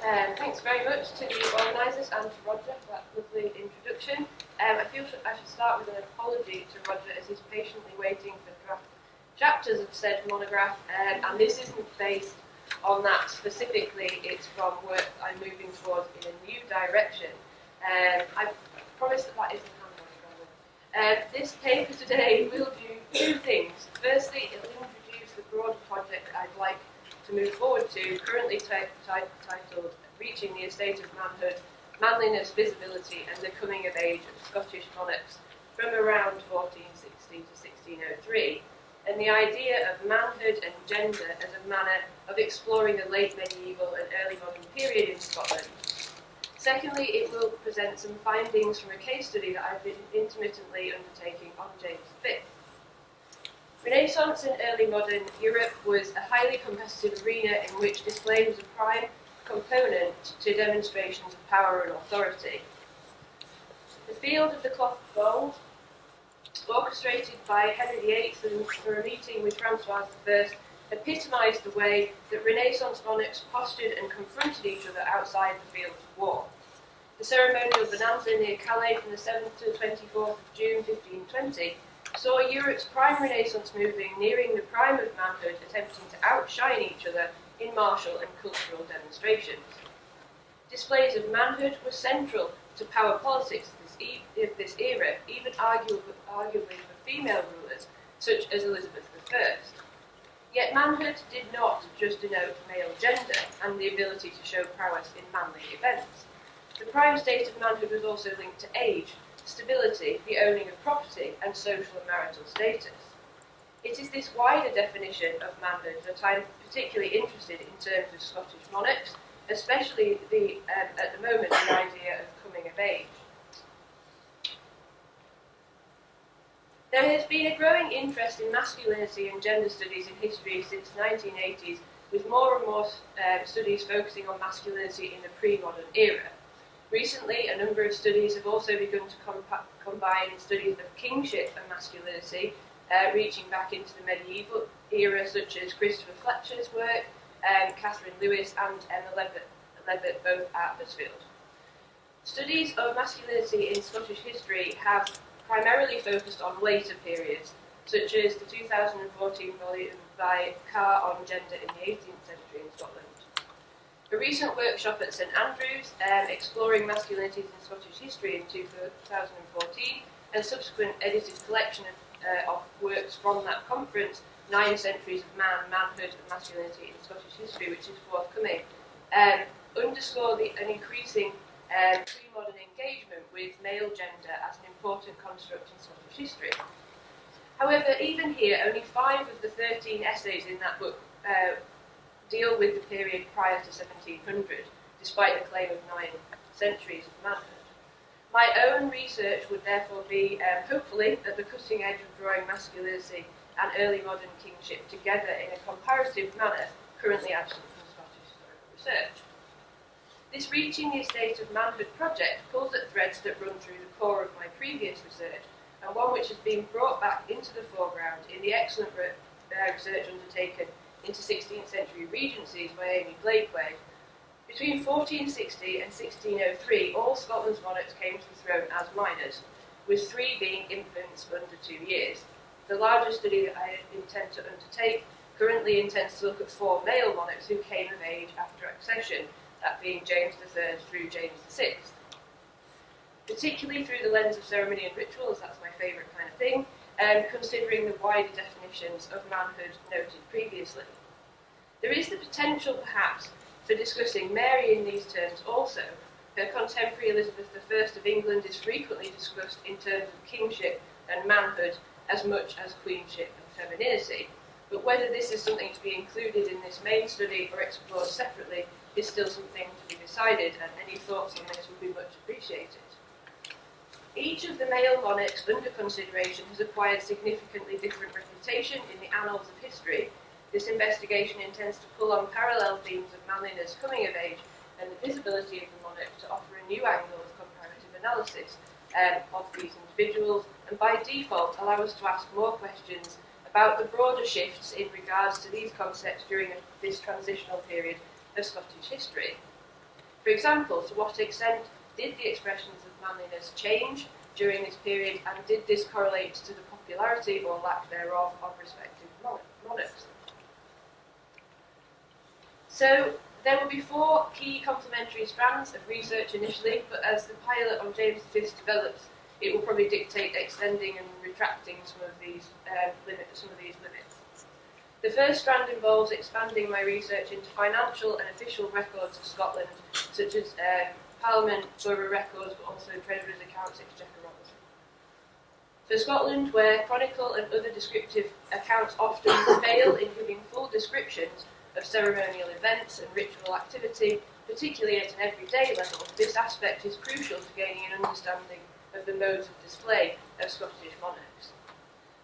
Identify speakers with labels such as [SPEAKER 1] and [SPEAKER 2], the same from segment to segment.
[SPEAKER 1] Thanks very much to the organisers and to Roger for that lovely introduction. I feel I should start with an apology to Roger as he's patiently waiting for draft chapters of said monograph, and this isn't based on that specifically, it's from work I'm moving towards in a new direction. I promise that isn't handwriting. This paper today will do two things. Firstly, it will introduce the broad project I'd like to move forward to, currently titled Reaching the Estate of Manhood, Manliness, Visibility and the Coming of Age of Scottish Monarchs from around 1460 to 1603, and the idea of manhood and gender as a manner of exploring the late medieval and early modern period in Scotland. Secondly, it will present some findings from a case study that I've been intermittently undertaking on James V. Renaissance and early modern Europe was a highly competitive arena in which display was a prime component to demonstrations of power and authority. The field of the cloth of gold, orchestrated by Henry VIII for a meeting with Francois I, epitomised the way that Renaissance monarchs postured and confronted each other outside the field of war. The ceremonial bonanza near Calais from the 7th to the 24th of June 1520 saw Europe's prime Renaissance moving, nearing the prime of manhood, attempting to outshine each other in martial and cultural demonstrations. Displays of manhood were central to power politics of this era, even arguably for female rulers, such as Elizabeth I. Yet manhood did not just denote male gender and the ability to show prowess in manly events. The prime state of manhood was also linked to age, stability, the owning of property, and social and marital status. It is this wider definition of manhood that I'm particularly interested in terms of Scottish monarchs, especially at the moment the idea of coming of age. There has been a growing interest in masculinity and gender studies in history since the 1980s, with more and more studies focusing on masculinity in the pre-modern era. Recently, a number of studies have also begun to combine studies of kingship and masculinity, reaching back into the medieval era, such as Christopher Fletcher's work, Catherine Lewis and Emma Levitt, both at Huddersfield. Studies of masculinity in Scottish history have primarily focused on later periods, such as the 2014 volume by Carr on Gender in the 18th century in Scotland. A recent workshop at St Andrews, exploring masculinities in Scottish history in 2014, and subsequent edited collection of works from that conference, 9 Centuries of Man, Manhood and Masculinity in Scottish History, which is forthcoming, underscore an increasing pre-modern engagement with male gender as an important construct in Scottish history. However, even here, only 5 of the 13 essays in that book deal with the period prior to 1700, despite the claim of 9 centuries of manhood. My own research would therefore be, hopefully, at the cutting edge of drawing masculinity and early modern kingship together in a comparative manner, currently absent from Scottish historical research. This Reaching the Estate of Manhood project pulls at threads that run through the core of my previous research, and one which has been brought back into the foreground in the excellent research undertaken into 16th century regencies by Amy Blakeway. Between 1460 and 1603, all Scotland's monarchs came to the throne as minors, with 3 being infants under 2 years. The larger study that I intend to undertake currently intends to look at 4 male monarchs who came of age after accession, that being James III through James VI. Particularly through the lens of ceremony and ritual, as that's my favourite kind of thing, considering the wider definitions of manhood noted previously. There is the potential, perhaps, for discussing Mary in these terms also. Her contemporary Elizabeth I of England is frequently discussed in terms of kingship and manhood as much as queenship and femininity. But whether this is something to be included in this main study or explored separately is still something to be decided, and any thoughts on this would be much appreciated. Each of the male monarchs under consideration has acquired significantly different reputation in the annals of history. This investigation intends to pull on parallel themes of manliness, coming of age, and the visibility of the monarch to offer a new angle of comparative analysis of these individuals, and by default allow us to ask more questions about the broader shifts in regards to these concepts during this transitional period of Scottish history. For example, to what extent did the expressions of manliness change during this period, and did this correlate to the popularity or lack thereof of respective monarchs? So there will be 4 key complementary strands of research initially, but as the pilot on James V develops, it will probably dictate extending and retracting some of these limits. The first strand involves expanding my research into financial and official records of Scotland, such as Parliament, borough records, but also treasurer's accounts, exchequer rolls. For Scotland, where chronicle and other descriptive accounts often fail in giving full descriptions of ceremonial events and ritual activity, particularly at an everyday level, this aspect is crucial to gaining an understanding of the modes of display of Scottish monarchs.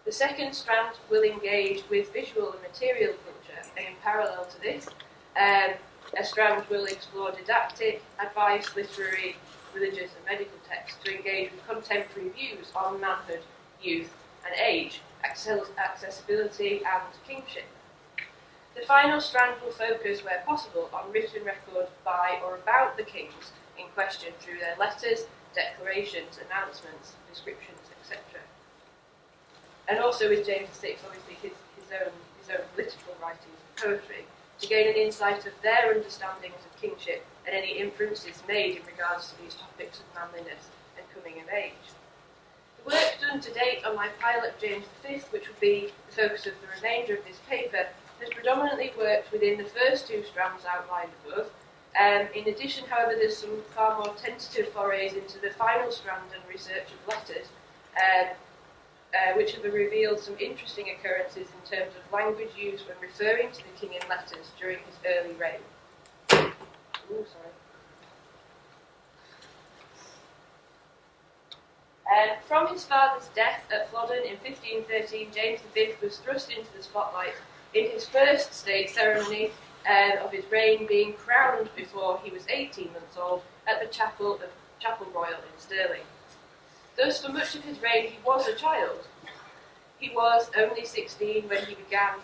[SPEAKER 1] The second strand will engage with visual and material culture, and in parallel to this, a strand will explore didactic, advice, literary, religious and medical texts to engage with contemporary views on manhood, youth and age, accessibility and kingship. The final strand will focus, where possible, on written record by or about the kings in question through their letters, declarations, announcements, descriptions, etc. And also with James VI, obviously his own political writings and poetry, to gain an insight of their understandings of kingship and any inferences made in regards to these topics of manliness and coming of age. The work done to date on my pilot James V, which will be the focus of the remainder of this paper, has predominantly worked within the first 2 strands outlined above. In addition, however, there's some far more tentative forays into the final strand and research of letters, which have revealed some interesting occurrences in terms of language used when referring to the king in letters during his early reign. From his father's death at Flodden in 1513, James V was thrust into the spotlight in his first state ceremony of his reign, being crowned before he was 18 months old at the Chapel Royal in Stirling. Thus, for much of his reign, he was a child. He was only 16 when he began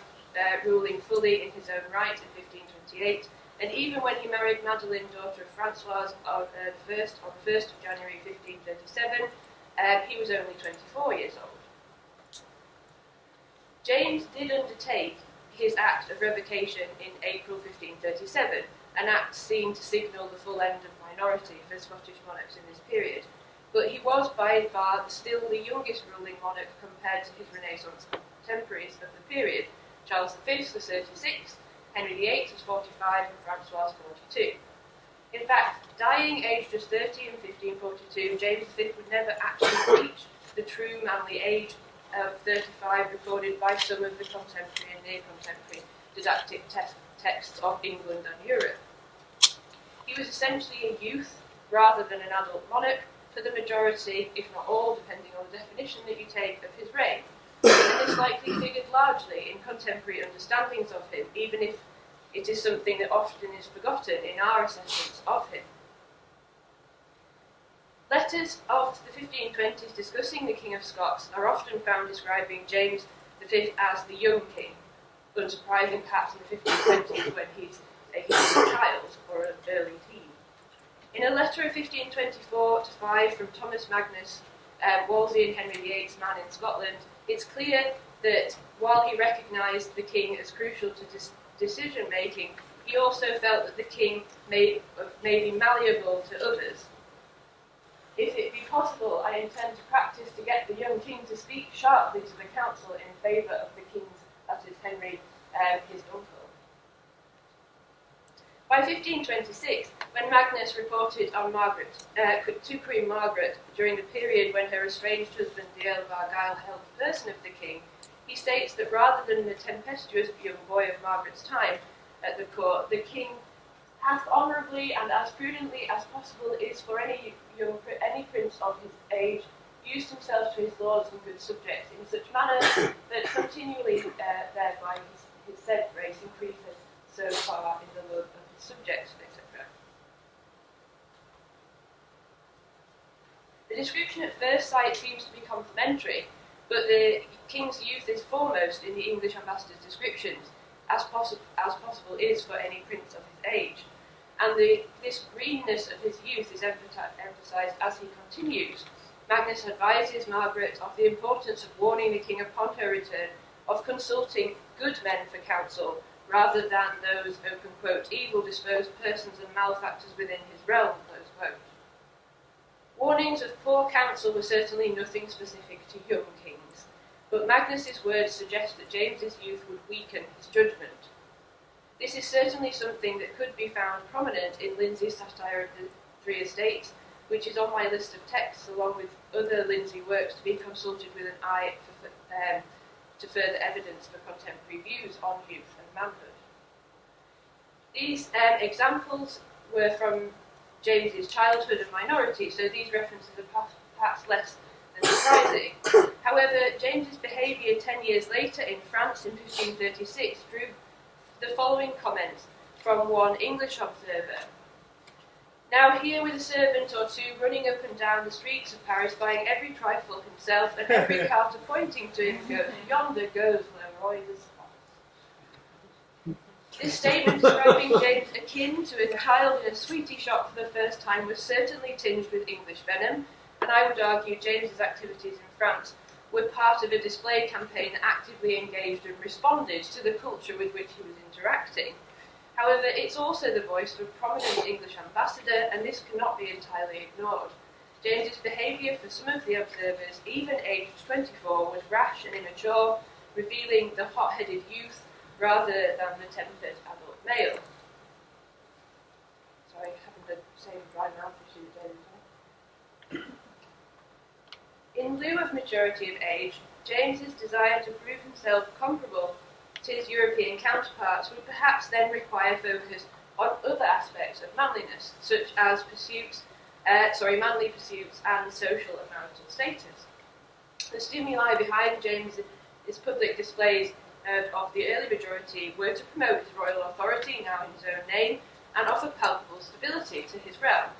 [SPEAKER 1] ruling fully in his own right in 1528, and even when he married Madeline, daughter of Francois, on the 1st of January 1537, he was only 24 years old. James did undertake his Act of Revocation in April 1537, an act seen to signal the full end of minority for Scottish monarchs in this period, but he was by far still the youngest ruling monarch compared to his Renaissance contemporaries of the period. Charles V was 36, Henry VIII was 45, and Francois 42. In fact, dying aged just 30 in 1542, James V would never actually reach the true manly age of 35 recorded by some of the contemporary and near-contemporary didactic texts of England and Europe. He was essentially a youth rather than an adult monarch for the majority, if not all, depending on the definition that you take, of his reign. And this likely figured largely in contemporary understandings of him, even if it is something that often is forgotten in our assessments of him. Letters of the 1520s discussing the King of Scots are often found describing James V as the young king, unsurprising perhaps in the 1520s when he's a child or an early teen. In a letter of 1524-5 from Thomas Magnus, Wolsey and Henry VIII's man in Scotland, it's clear that while he recognised the king as crucial to decision-making, he also felt that the king may be malleable to others. If it be possible, I intend to practice to get the young king to speak sharply to the council in favour of the king's, that is Henry, his uncle. By 1526, when Magnus reported on to Queen Margaret during the period when her estranged husband, the Earl of Argyll, held the person of the king, he states that rather than the tempestuous young boy of Margaret's time at the court, the king hath honourably and as prudently as possible is for any prince of his age used himself to his lords and good subjects in such manner that continually thereby his said grace increaseth so far in the love of his subjects, etc. The description at first sight seems to be complimentary, but the king's youth is foremost in the English ambassador's descriptions, as possible is for any prince of his age. and this greenness of his youth is emphasised as he continues. Magnus advises Margaret of the importance of warning the king upon her return of consulting good men for counsel, rather than those, open quote, evil-disposed persons and malefactors within his realm, close quote. Warnings of poor counsel were certainly nothing specific to young kings, but Magnus's words suggest that James's youth would weaken his judgment. This is certainly something that could be found prominent in Lindsay's Satire of the Three Estates, which is on my list of texts along with other Lindsay works to be consulted with an eye to further evidence for contemporary views on youth and manhood. These examples were from James's childhood and minority, so these references are perhaps less than surprising. However, James's behaviour 10 years later in France in 1536 drew the following comments from one English observer. Now here with a servant or two running up and down the streets of Paris, buying every trifle himself, and every carter pointing to him goes, yonder goes Leroy the Scot. This statement describing James akin to a child in a sweetie shop for the first time was certainly tinged with English venom, and I would argue James's activities in France were part of a display campaign that actively engaged and responded to the culture with which he was interacting. However, it's also the voice of a prominent English ambassador, and this cannot be entirely ignored. James's behaviour for some of the observers, even aged 24, was rash and immature, revealing the hot-headed youth rather than the tempered adult male. Sorry, having the same dry mouth issue again. In lieu of maturity of age, James's desire to prove himself comparable to his European counterparts would perhaps then require focus on other aspects of manliness, such as manly pursuits and social and marital status. The stimuli behind James's public displays of the early majority were to promote his royal authority, now in his own name, and offer palpable stability to his realm.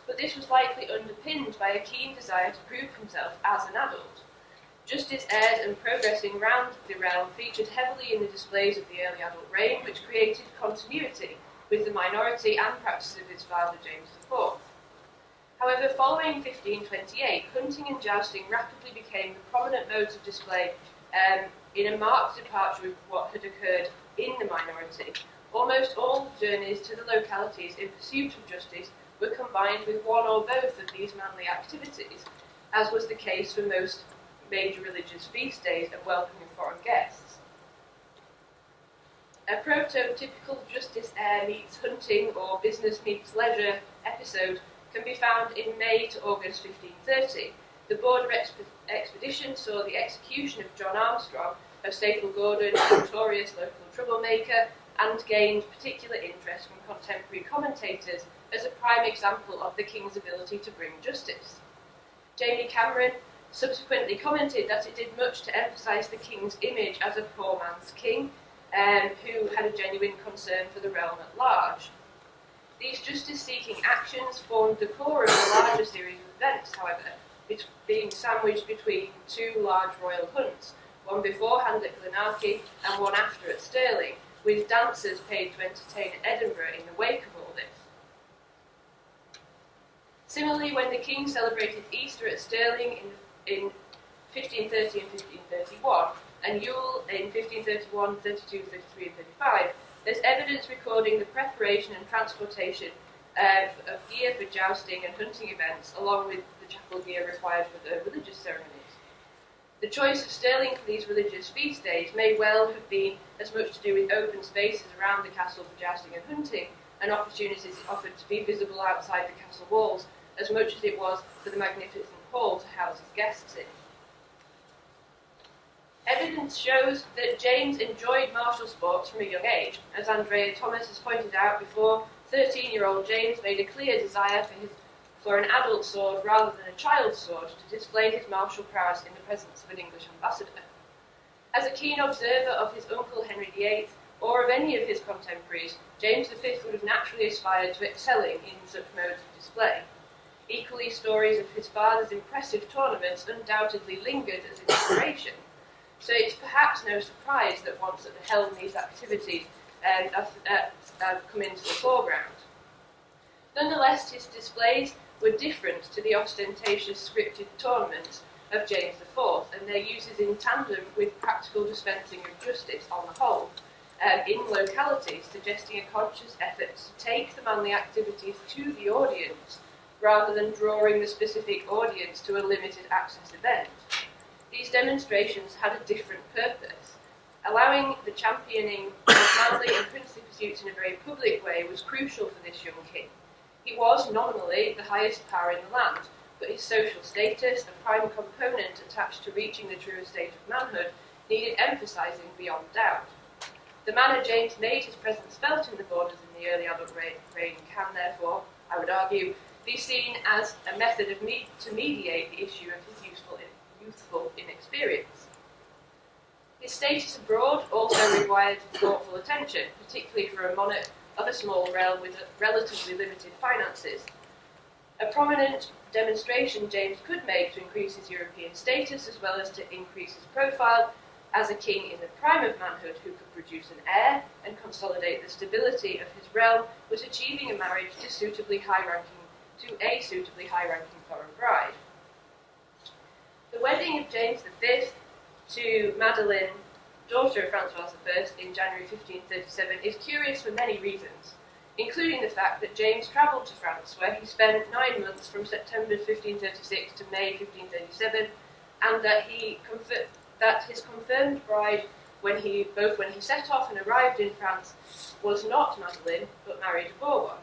[SPEAKER 1] But this was likely underpinned by a keen desire to prove himself as an adult. Justice, airs, and progressing round the realm featured heavily in the displays of the early adult reign, which created continuity with the minority and practices of his father James IV. However, following 1528, hunting and jousting rapidly became the prominent modes of display in a marked departure with what had occurred in the minority. Almost all journeys to the localities in pursuit of justice were combined with one or both of these manly activities, as was the case for most major religious feast days and welcoming foreign guests. A prototypical justice heir meets hunting or business meets leisure episode can be found in May to August 1530. The border expedition saw the execution of John Armstrong, of Staple Gordon, a notorious local troublemaker, and gained particular interest from contemporary commentators as a prime example of the king's ability to bring justice. Jamie Cameron subsequently commented that it did much to emphasise the king's image as a poor man's king, who had a genuine concern for the realm at large. These justice-seeking actions formed the core of a larger series of events, however, being sandwiched between two large royal hunts, one beforehand at Glenarchy and one after at Stirling, with dancers paid to entertain at Edinburgh in the wake of all this. Similarly, when the king celebrated Easter at Stirling in 1530 and 1531, and Yule in 1531, 32, 33 and 35, there's evidence recording the preparation and transportation of gear for jousting and hunting events, along with the chapel gear required for the religious ceremonies. The choice of Stirling for these religious feast days may well have been as much to do with open spaces around the castle for jousting and hunting, and opportunities offered to be visible outside the castle walls, as much as it was for the magnificent hall to house his guests in. Evidence shows that James enjoyed martial sports from a young age. As Andrea Thomas has pointed out before, 13-year-old James made a clear desire for an adult sword rather than a child's sword to display his martial prowess in the presence of an English ambassador. As a keen observer of his uncle Henry VIII, or of any of his contemporaries, James V would have naturally aspired to excelling in such modes of display. Equally, stories of his father's impressive tournaments undoubtedly lingered as an inspiration. So it's perhaps no surprise that once at the helm these activities have come into the foreground. Nonetheless, his displays were different to the ostentatious scripted tournaments of James IV, and their use is in tandem with practical dispensing of justice on the whole, in localities, suggesting a conscious effort to take the manly activities to the audience, rather than drawing the specific audience to a limited access event. These demonstrations had a different purpose. Allowing the championing of manly and princely pursuits in a very public way was crucial for this young king. He was nominally the highest power in the land, but his social status, a prime component attached to reaching the true state of manhood, needed emphasising beyond doubt. The manner James made his presence felt in the borders in the early adult reign can, therefore, I would argue, be seen as a method to mediate the issue of his youthful inexperience. His status abroad also required thoughtful attention, particularly for a monarch of a small realm with relatively limited finances. A prominent demonstration James could make to increase his European status, as well as to increase his profile as a king in the prime of manhood who could produce an heir and consolidate the stability of his realm, was achieving a marriage to a suitably high-ranking foreign bride. The wedding of James V to Madeleine, daughter of Francois I, in January 1537 is curious for many reasons, including the fact that James travelled to France, where he spent 9 months from September 1536 to May 1537, and that his confirmed bride, when he set off and arrived in France, was not Madeleine, but Marie de Bourbon.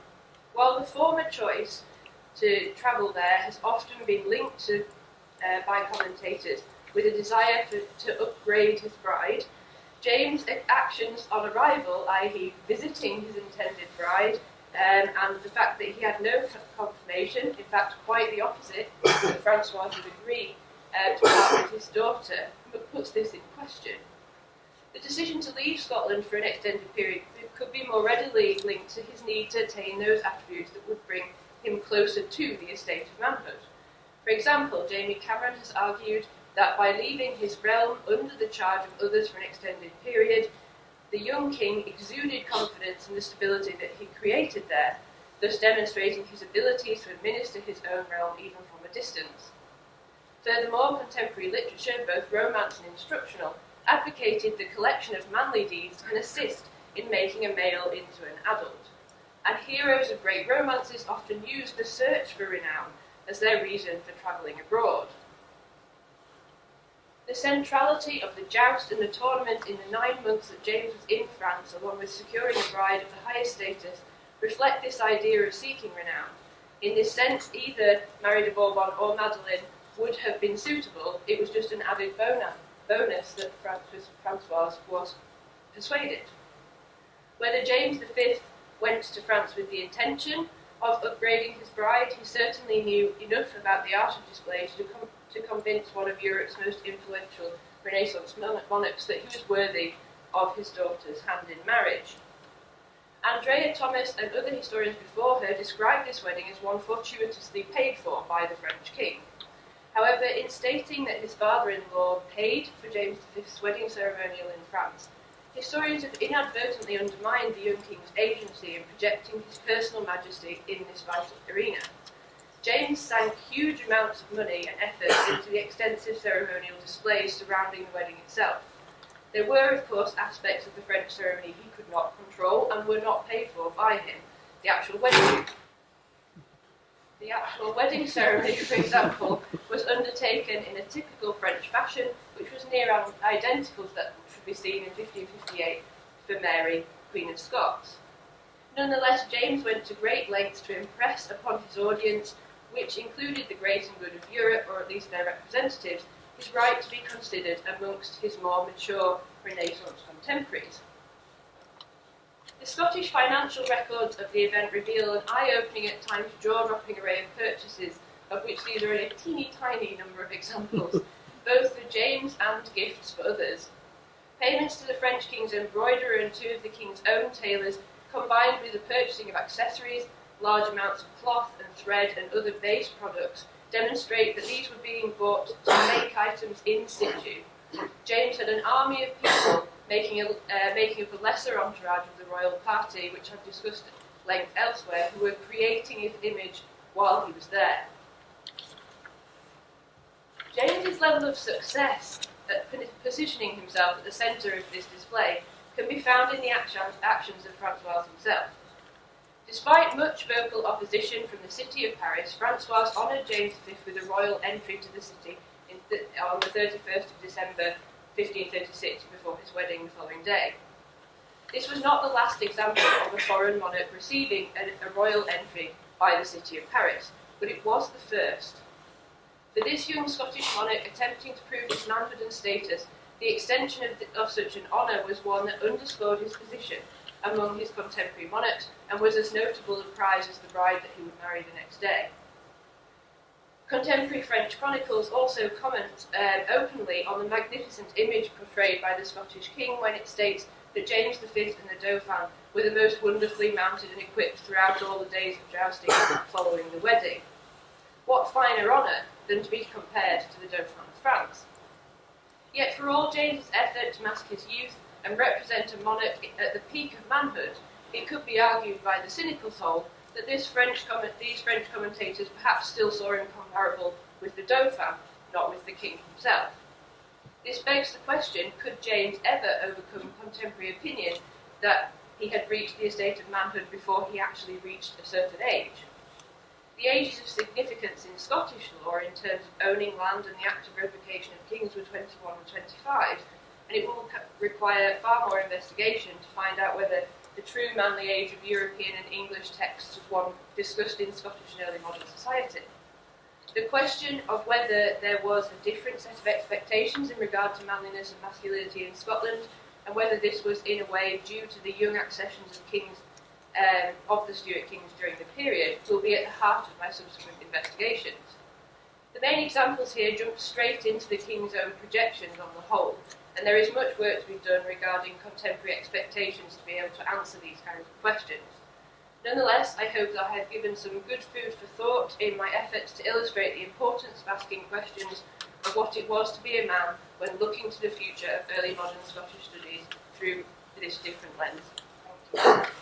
[SPEAKER 1] While the former choice to travel there has often been linked to by commentators with a desire to upgrade his bride, James' actions on arrival, i.e. visiting his intended bride, and the fact that he had no confirmation, in fact quite the opposite, that Francois would agree to part with his daughter, but puts this in question. The decision to leave Scotland for an extended period could be more readily linked to his need to attain those attributes that would bring him closer to the estate of manhood. For example, Jamie Cameron has argued that by leaving his realm under the charge of others for an extended period, the young king exuded confidence in the stability that he created there, thus demonstrating his ability to administer his own realm even from a distance. Furthermore, contemporary literature, both romance and instructional, advocated the collection of manly deeds can assist in making a male into an adult, and heroes of great romances often used the search for renown as their reason for travelling abroad. The centrality of the joust and the tournament in the 9 months that James was in France, along with securing a bride of the highest status, reflect this idea of seeking renown. In this sense, either Marie de Bourbon or Madeleine would have been suitable. It was just an added bonus that Francois was persuaded. Whether James V went to France with the intention of upgrading his bride, he certainly knew enough about the art of display to convince one of Europe's most influential Renaissance monarchs that he was worthy of his daughter's hand in marriage. Andrea Thomas and other historians before her described this wedding as one fortuitously paid for by the French king. However, in stating that his father-in-law paid for James V's wedding ceremonial in France, historians have inadvertently undermined the young king's agency in projecting his personal majesty in this vital arena. James sank huge amounts of money and effort into the extensive ceremonial displays surrounding the wedding itself. There were, of course, aspects of the French ceremony he could not control and were not paid for by him. The actual wedding ceremony, for example, was undertaken in a typical French fashion, which was near identical to that which would be seen in 1558 for Mary, Queen of Scots. Nonetheless, James went to great lengths to impress upon his audience, which included the great and good of Europe, or at least their representatives, his right to be considered amongst his more mature Renaissance contemporaries. The Scottish financial records of the event reveal an eye-opening, at times jaw-dropping array of purchases, of which these are in a teeny-tiny number of examples, both for James and gifts for others. Payments to the French king's embroiderer and 2 of the king's own tailors, combined with the purchasing of accessories, large amounts of cloth and thread and other base products, demonstrate that these were being bought to make items in situ. James had an army of people making up a lesser entourage of the royal party, which I've discussed length elsewhere who were creating his image while he was there. James's level of success at positioning himself at the centre of this display can be found in the actions of Francois himself. Despite much vocal opposition from the city of Paris, Francois honoured James V with a royal entry to the city on the 31st of December 1536 before his wedding the following day. This was not the last example of a foreign monarch receiving a royal entry by the city of Paris, but it was the first. For this young Scottish monarch attempting to prove his manhood and status, the extension of such an honour was one that underscored his position among his contemporary monarchs and was as notable a prize as the bride that he would marry the next day. Contemporary French chronicles also comment openly on the magnificent image portrayed by the Scottish king when it states that James V and the Dauphin were the most wonderfully mounted and equipped throughout all the days of jousting following the wedding. What finer honour than to be compared to the Dauphin of France? Yet for all James's effort to mask his youth and represent a monarch at the peak of manhood, it could be argued by the cynical soul that these French commentators perhaps still saw him comparable with the Dauphin, not with the king himself. This begs the question, could James ever overcome contemporary opinion that he had reached the estate of manhood before he actually reached a certain age? The ages of significance in Scottish law in terms of owning land and the act of revocation of kings were 21 and 25, and it will require far more investigation to find out whether the true manly age of European and English texts was one discussed in Scottish and early modern society. The question of whether there was a different set of expectations in regard to manliness and masculinity in Scotland, and whether this was in a way due to the young accessions of kings of the Stuart kings during the period, will be at the heart of my subsequent investigations. The main examples here jump straight into the king's own projections on the whole, and there is much work to be done regarding contemporary expectations to be able to answer these kinds of questions. Nonetheless, I hope that I have given some good food for thought in my efforts to illustrate the importance of asking questions of what it was to be a man when looking to the future of early modern Scottish studies through this different lens. Thank you.